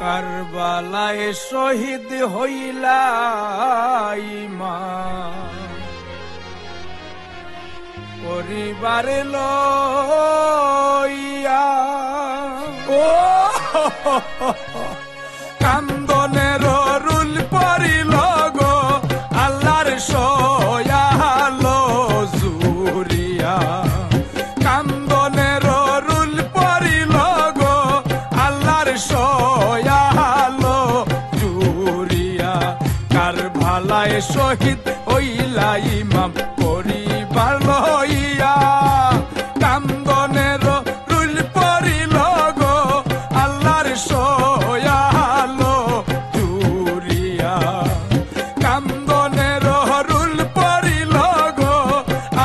কারবালায় শহীদ হইলা ইমাম, পরিবার লইয়া ও কান্দনের রুল পড়িল গো আল্লাহর সয়ালো জুরিয়া, কান্দনের রুল পড়িল গো আল্লাহর সয়ালো জুরিয়া, কারবালায় শহীদ হইলা ইমাম, পরিবার লইয়া কান্দনের রুল পড়িল গো আল্লাহর সয়ালো জুরিয়া, কান্দনের রুল পড়িল গো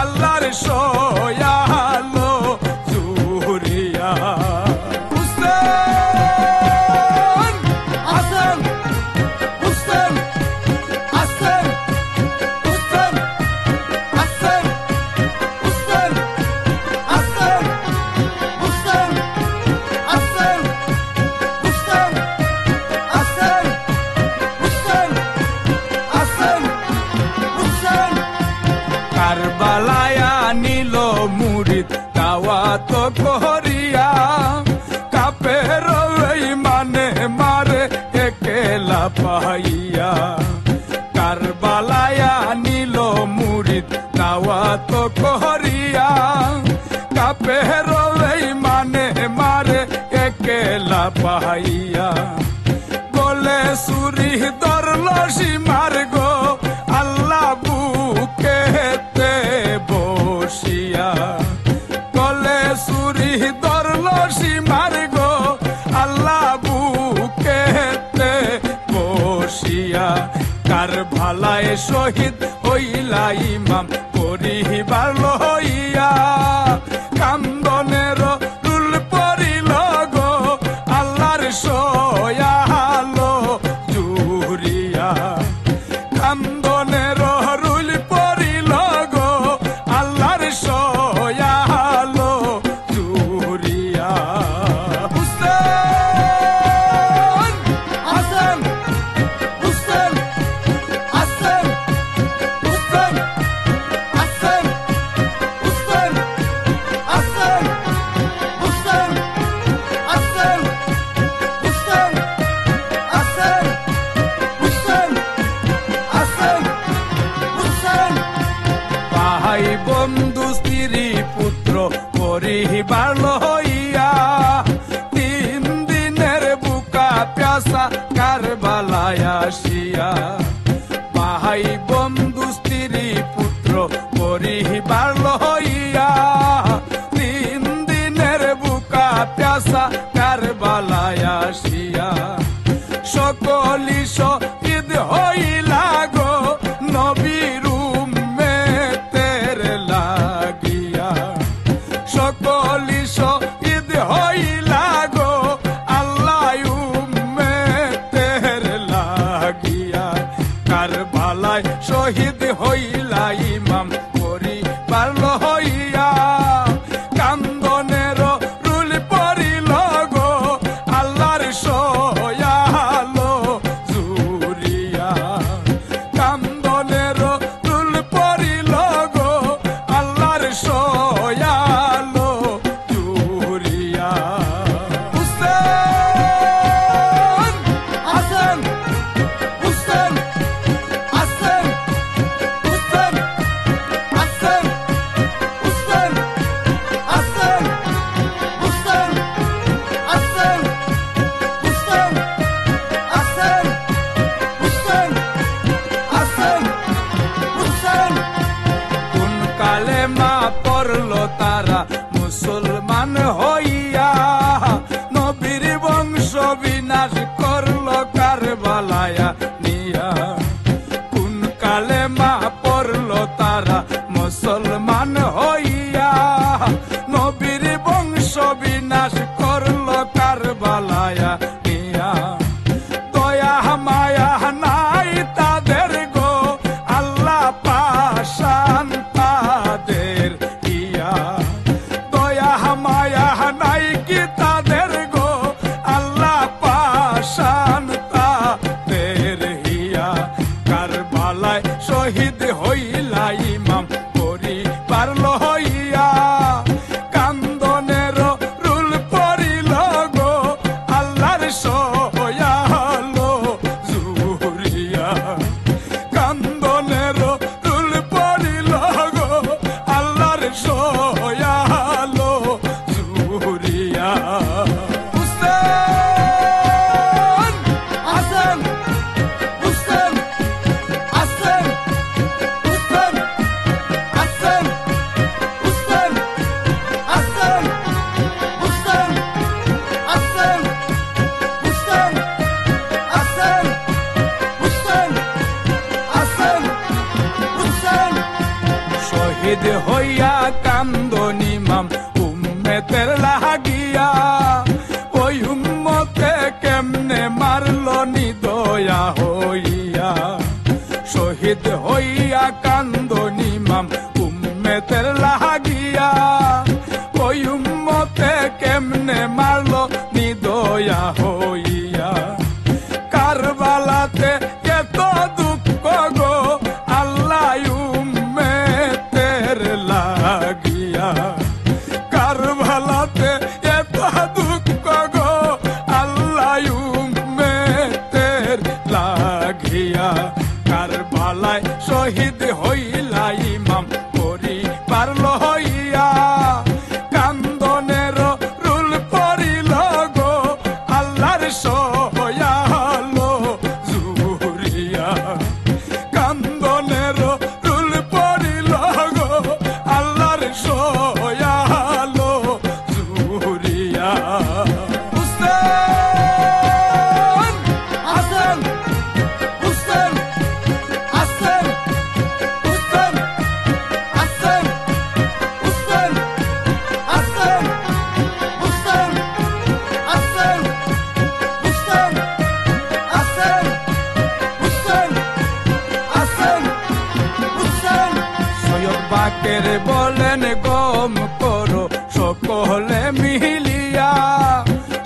আল্লাহর সয়ালো জুরিয়া। হুসেন হাসান হুসেন হাসান হুসেন হাসান হুসেন হাসান হুসেন হাসান হুসেন হাসান হুসেন হাসান হুসেন, কারবালায় নিল মুরিদ দাওয়াত করিয়া, কাফের মানে মারে একেলা পাইয়া, কারবালায় নিল মুরিদ দাওয়াত করিয়া, কাফের মানে মারে একেলা পাইয়া, গলে সুরি ধরল সীমার গো আল্লাহ বুকেতে বসিয়া, গলে সুরি ধরল সীমার গো আল্লাহ বুকেতে বসিয়া, কারবালায় শহীদ হইলা ইমাম, পরিবার লইয়া কান্দনের রুল পড়িল গো আল্লাহর সয়ালো জুরিয়া, কান্দনের রুল পড়িল গো আল্লাহর সয়ালো জুরিয়া। হুসেন হাসান হুসেন হাসান হুসেন হাসান হুসেন হাসান হুসেন হাসান হুসেন হাসান হুসেন হাসান হুসেন, ভাই বন্ধু স্ত্রী পুত্র পরিবার লইয়া, 3 দিনের বুকা প্যাসা কারবালায় আসিয়া, ভাই বন্ধু স্ত্রী পুত্র পরিবার লইয়া, 3 দিনের বুকা প্যাসা কারবালায় আসিয়া, সকলি শহীদ হইলা গো নবীর উম্মতের লাগিয়া, সকলি শহীদ হইলা গো আল্লাহ উম্মতের লাগিয়া, কারবালায় শহীদ হইলা ইমাম, পরিবার লইয়া কান্দনের রুল পড়িল হুসেন হাসান হুসেন হাসান হুসেন হাসান হুসেন হাসান হুসেন হাসান হুসেন হাসান হুসেন হাসান হুসেন শহীদ হইয়া কান্দন ইমাম উম্মতের লাগিয়া ওই উম্মতে কেমনে মারলো নি দয়া হইয়া শহীদ হইয়া কান্দন ইমাম উম্মতের লাগিয়া ওই উম্মতে কেমনে মারলো নি দয়া হইয়া কারবালাতে এত দুঃখ গো আল্লাহ উম্মতের লাগিয়া কারবালাতে এত দুঃখ গো আল্লাহ উম্মতের লাগিয়া কারবালায় শহীদ হইলা ইমাম পরিবার লইয়া কান্দনের রুল পড়িল গো আল্লাহর সয়ালো জুরিয়া কান্দনের রুল পড়িল গো আল্লাহর সয়ালো জুরিয়া হুসেন হাসান হুসেন হাসান হুসেন হাসান হুসেন হাসান হুসেন হাসান হুসেন হাসান হুসেন হাসান হুসেন সৈয়দ বাকের বলেন গম করো সকলে মিলিয়া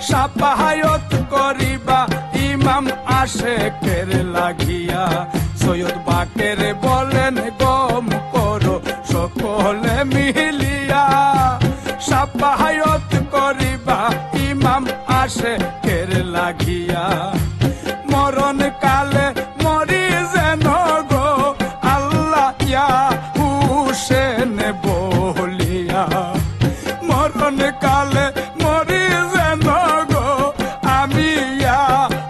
সাফায়াত করিবা ইমাম আশেকের লাগিয়া সৈয়দ বাকের বলেন গম করো সকলে মিলিয়া সাফায়াত করিবা ইমাম আশেকের লাগিয়া মরণ কালে মরি যেন গো আল্লাহ ইয়া হুসেন বলিয়া মরণ কালে মরি যেন গো আমি ইয়া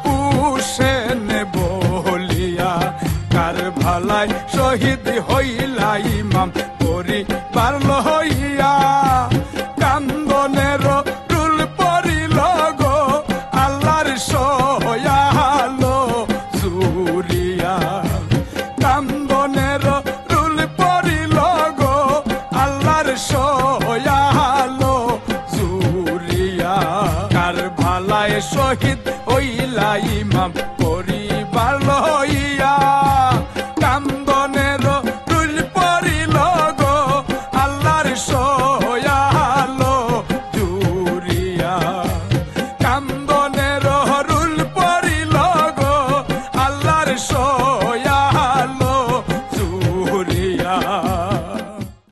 হুসেন বলিয়া কারবালায় শহীদ হইলা ইমাম পরিবার লইয়া কান্দনের রুল পড়িল গো আল্লাহর সয়ালো জুরিয়া কান্দনের রুল পড়িল গো আল্লাহর সয়ালো জুরিয়া কারবালায় শহীদ